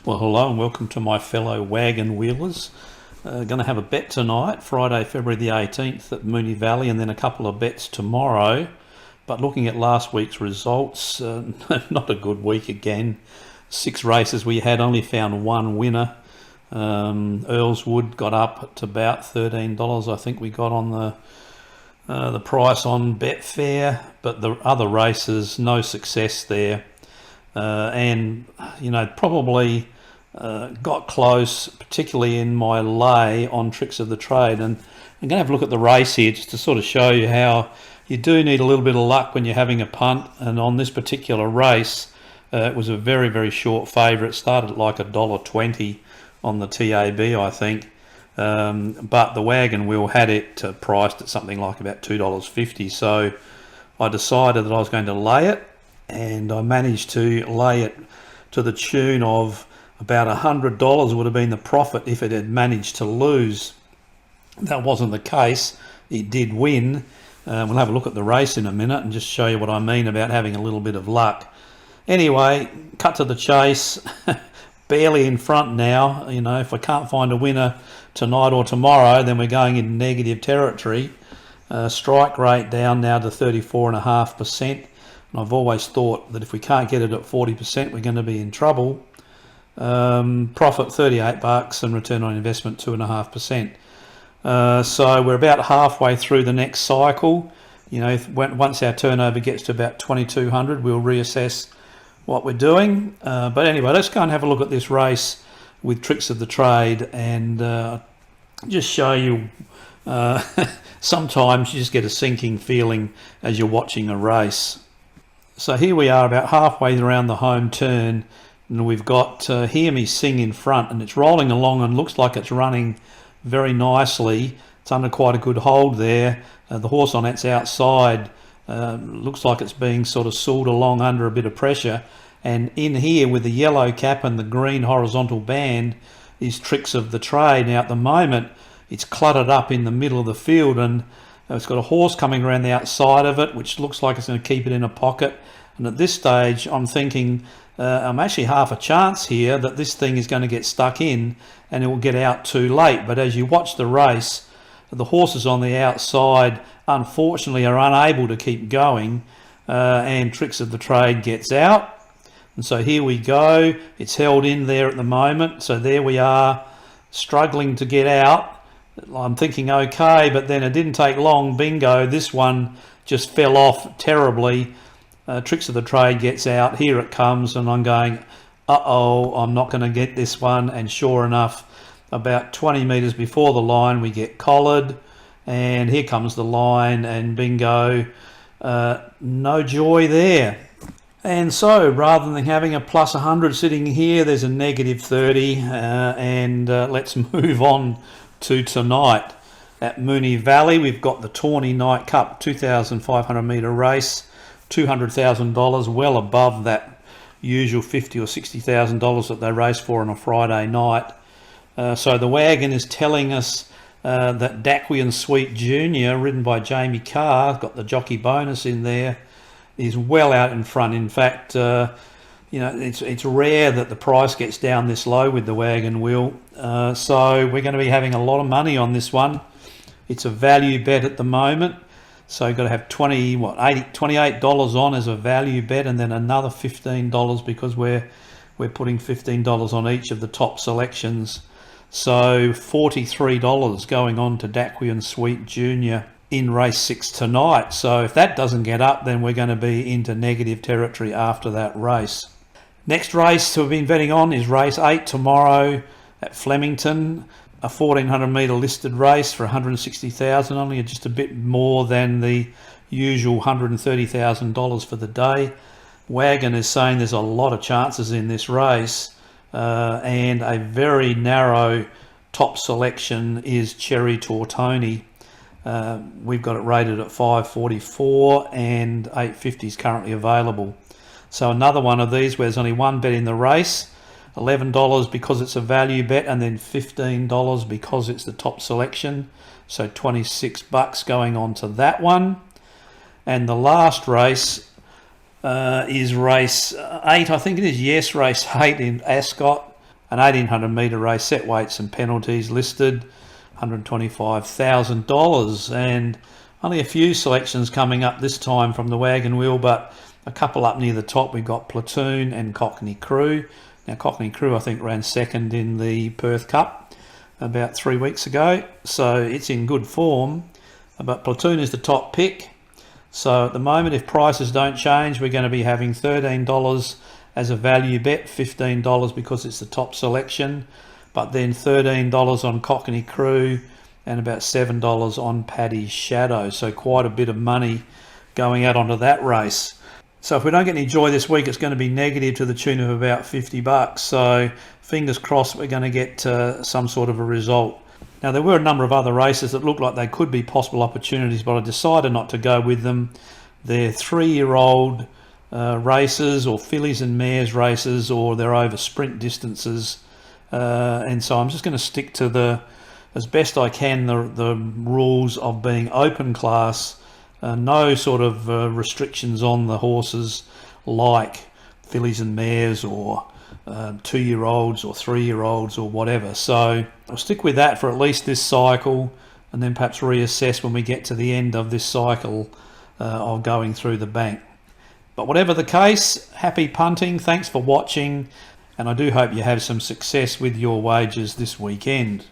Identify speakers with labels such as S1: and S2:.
S1: Well, hello and welcome to my fellow wagon wheelers. Going to have a bet tonight, Friday, February the 18th at Moonee Valley, and then a couple of bets tomorrow. But looking at last week's results, not a good week again. 6 races we had, only found one winner. Earlswood got up to about $13, I think we got on the price on Betfair, but the other races, no success there. And probably got close, particularly in my lay on tricks of the trade. And I'm going to have a look at the race here just to sort of show you how you do need a little bit of luck when you're having a punt. And on this particular race, it was a very, very short favourite. Started at like $1.20 on the TAB, I think. But the wagon wheel had it priced at something like about $2.50. So I decided that I was going to lay it, and I managed to lay it to the tune of about $100 would have been the profit if it had managed to lose. That wasn't the case. It did win. We'll have a look at the race in a minute and just show you what I mean about having a little bit of luck. Anyway, cut to the chase. Barely in front now. If I can't find a winner tonight or tomorrow, then we're going into negative territory. Strike rate down now to 34.5%. And I've always thought that if we can't get it at 40%, we're going to be in trouble. Profit $38 and return on investment 2.5%. So we're about halfway through the next cycle. Once our turnover gets to about 2,200, we'll reassess what we're doing. But anyway, let's go and have a look at this race with tricks of the trade and just show you. Sometimes you just get a sinking feeling as you're watching a race. So here we are about halfway around the home turn, and we've got Hear Me Sing in front, and it's rolling along and looks like it's running very nicely. It's under quite a good hold there. The horse on its outside looks like it's being sort of sooled along under a bit of pressure. And in here with the yellow cap and the green horizontal band is Tricks of the Trade. Now at the moment it's cluttered up in the middle of the field, and it's got a horse coming around the outside of it, which looks like it's going to keep it in a pocket. And at this stage, I'm thinking I'm actually half a chance here that this thing is going to get stuck in and it will get out too late. But as you watch the race, the horses on the outside, unfortunately, are unable to keep going, and Tricks of the Trade gets out. And so here we go. It's held in there at the moment. So there we are, struggling to get out. I'm thinking okay, but then it didn't take long. Bingo, this one just fell off terribly. Tricks of the Trade gets out. Here it comes, and I'm going, uh-oh, I'm not going to get this one. And sure enough, about 20 metres before the line, we get collared. And here comes the line, and bingo, no joy there. And so, rather than having a plus 100 sitting here, there's a negative 30. And let's move on to tonight. At Moonee Valley, we've got the Tawny Night Cup 2,500 metre race, $200,000, well above that usual $50,000 or $60,000 that they race for on a Friday night. So the wagon is telling us that Daquian Sweet Jr., ridden by Jamie Carr, got the jockey bonus in there, is well out in front. In fact, it's rare that the price gets down this low with the wagon wheel. So we're going to be having a lot of money on this one. It's a value bet at the moment. So you've got to have $28 on as a value bet, and then another $15 because we're putting $15 on each of the top selections. So $43 going on to Daquian Sweet Jr. in race 6 tonight. So if that doesn't get up, then we're going to be into negative territory after that race. Next race to have been betting on is race 8 tomorrow at Flemington, a 1,400 metre listed race for $160,000, only just a bit more than the usual $130,000 for the day. Wagon is saying there's a lot of chances in this race, and a very narrow top selection is Cherry Tortoni. We've got it rated at 544 and 850 is currently available. So another one of these where there's only one bet in the race, $11 because it's a value bet, and then $15 because it's the top selection. So $26 going on to that one. And the last race is race 8, I think it is. Yes, race 8 in Ascot. an 1800 metre race, set weights and penalties listed, $125,000, and only a few selections coming up this time from the Wagon Wheel, but a couple up near the top. We've got Platoon and Cockney Crew. Now Cockney Crew I think ran second in the Perth Cup about 3 weeks ago, so it's in good form, but Platoon is the top pick. So at the moment, if prices don't change, we're going to be having $13 as a value bet, $15 because it's the top selection, but then $13 on Cockney Crew and about $7 on Paddy's Shadow. So quite a bit of money going out onto that race. So if we don't get any joy this week, it's going to be negative to the tune of about $50. So fingers crossed we're going to get some sort of a result. Now there were a number of other races that looked like they could be possible opportunities, but I decided not to go with them. They're 3-year-old races, or fillies and mares races, or they're over sprint distances, and so I'm just going to stick to as best I can the rules of being open class, no sort of restrictions on the horses like fillies and mares or 2-year-olds or 3-year-olds or whatever. So I'll stick with that for at least this cycle, and then perhaps reassess when we get to the end of this cycle of going through the bank. But whatever the case, happy punting, thanks for watching, and I do hope you have some success with your wagers this weekend.